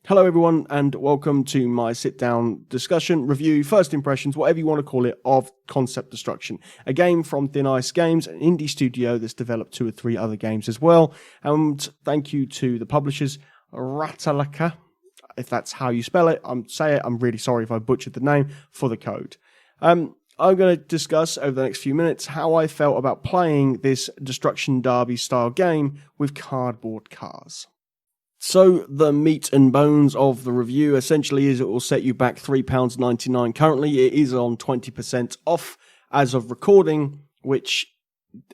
Hello everyone and welcome to my sit-down discussion, review, first impressions, whatever you want to call it, of Concept Destruction. A game from Thin Ice Games, an indie studio that's developed 2 or 3 other games as well. And thank you to the publishers, Ratalaika, if that's how you spell it. I'm really sorry if I butchered the name, for the code. I'm going to discuss over the next few minutes how I felt about playing this Destruction Derby style game with cardboard cars. So the meat and bones of the review essentially is it will set you back £3.99. Currently it is on 20% off as of recording, which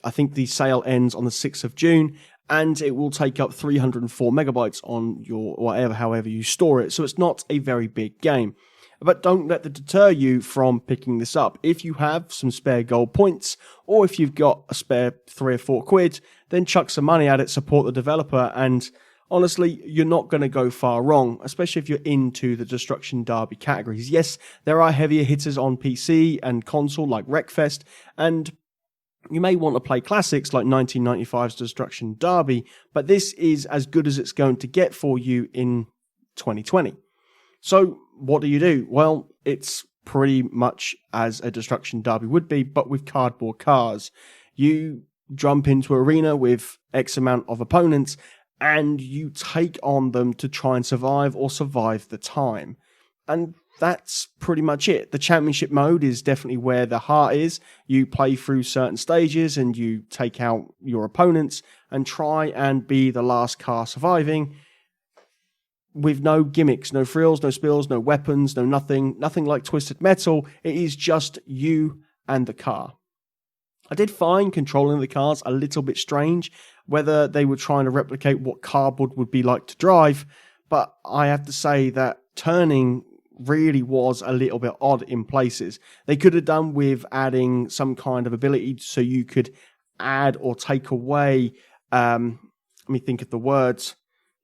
I think the sale ends on the 6th of June, and it will take up 304 megabytes on your however you store it. So it's not a very big game. But don't let that deter you from picking this up. If you have some spare gold points, or if you've got a spare £3 or £4, then chuck some money at it, support the developer, and honestly, you're not going to go far wrong, especially if you're into the Destruction Derby categories. Yes, there are heavier hitters on PC and console like Wreckfest, and you may want to play classics like 1995's Destruction Derby, but this is as good as it's going to get for you in 2020. So, what do? Well, it's pretty much as a Destruction Derby would be, but with cardboard cars. You jump into an arena with X amount of opponents, and you take on them to try and survive the time. And that's pretty much it. The championship mode is definitely where the heart is. You play through certain stages and you take out your opponents and try and be the last car surviving with no gimmicks, no frills, no spills, no weapons, no nothing like Twisted Metal. It is just you and the car. I did find controlling the cars a little bit strange, whether they were trying to replicate what cardboard would be like to drive, but I have to say that turning really was a little bit odd in places. They could have done with adding some kind of ability so you could add or take away, let me think of the words,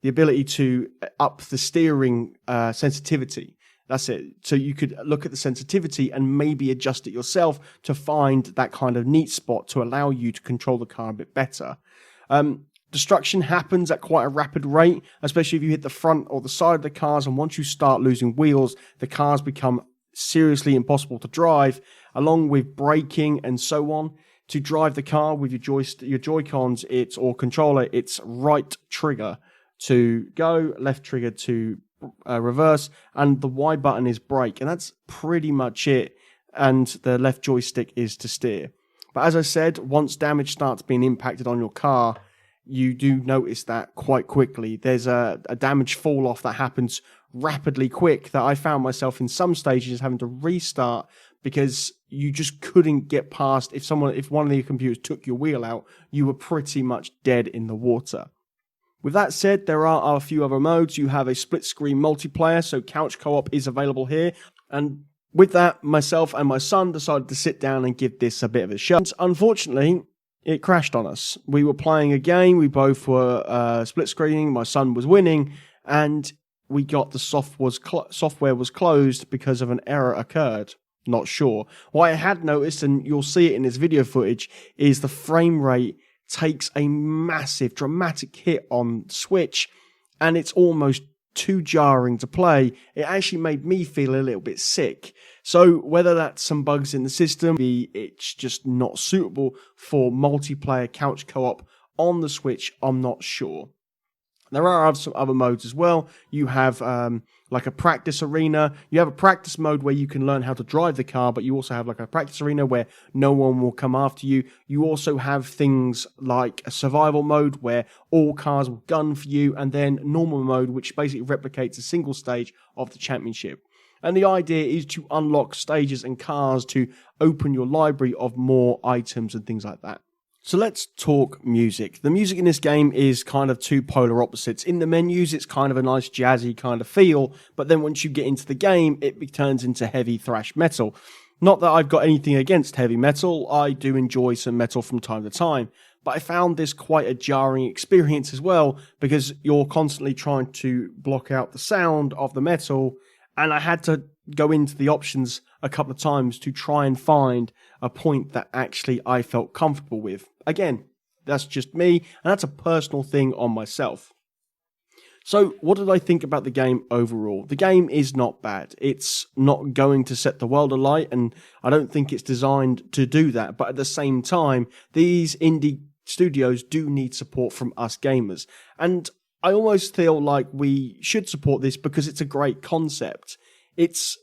the ability to up the steering sensitivity. That's it. So you could look at the sensitivity and maybe adjust it yourself to find that kind of neat spot to allow you to control the car a bit better. Destruction happens at quite a rapid rate, especially if you hit the front or the side of the cars, and once you start losing wheels, the cars become seriously impossible to drive, along with braking and so on. To drive the car with your Joy-Cons, or controller, it's right trigger to go, left trigger to reverse, and the Y button is brake, and that's pretty much it, and the left joystick is to steer. But as I said, once damage starts being impacted on your car, you do notice that quite quickly. There's a damage fall off that happens rapidly quick that I found myself in some stages having to restart because you just couldn't get past. If one of the computers took your wheel out, you were pretty much dead in the water. With that said, there are a few other modes. You have a split-screen multiplayer, so couch co-op is available here. And with that, myself and my son decided to sit down and give this a bit of a shot. Unfortunately, it crashed on us. We were playing a game, we both were split-screening, my son was winning, and we got the software was closed because of an error occurred. Not sure. What I had noticed, and you'll see it in this video footage, is the frame rate takes a massive, dramatic hit on Switch, and it's almost too jarring to play. It actually made me feel a little bit sick. So whether that's some bugs in the system, it's just not suitable for multiplayer couch co-op on the Switch, I'm not sure. There are some other modes as well. You have like a practice arena. You have a practice mode where you can learn how to drive the car, but you also have like a practice arena where no one will come after you. You also have things like a survival mode where all cars will gun for you, and then normal mode, which basically replicates a single stage of the championship. And the idea is to unlock stages and cars to open your library of more items and things like that. So let's talk music. The music in this game is kind of two polar opposites. In the menus, it's kind of a nice jazzy kind of feel, but then once you get into the game, it turns into heavy thrash metal. Not that I've got anything against heavy metal, I do enjoy some metal from time to time, but I found this quite a jarring experience as well, because you're constantly trying to block out the sound of the metal, and I had to go into the options a couple of times to try and find a point that actually I felt comfortable with. Again, that's just me, and that's a personal thing on myself. So, what did I think about the game overall? The game is not bad. It's not going to set the world alight, and I don't think it's designed to do that. But at the same time, these indie studios do need support from us gamers. And I almost feel like we should support this because it's a great concept. It's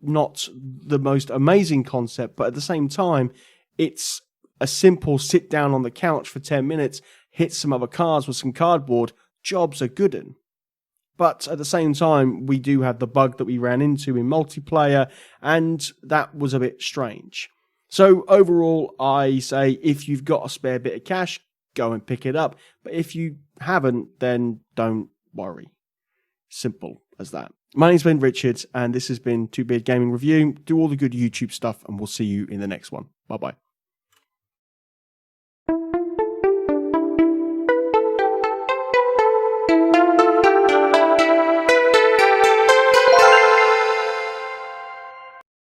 not the most amazing concept, but at the same time, it's a simple sit down on the couch for 10 minutes, hit some other cards with some cardboard, jobs are good in. But at the same time, we do have the bug that we ran into in multiplayer, and that was a bit strange. So overall, I say if you've got a spare bit of cash, go and pick it up. But if you haven't, then don't worry. Simple as that. My name's Ben Richards, and this has been Two Beard Gaming Review. Do all the good YouTube stuff, and we'll see you in the next one. Bye-bye.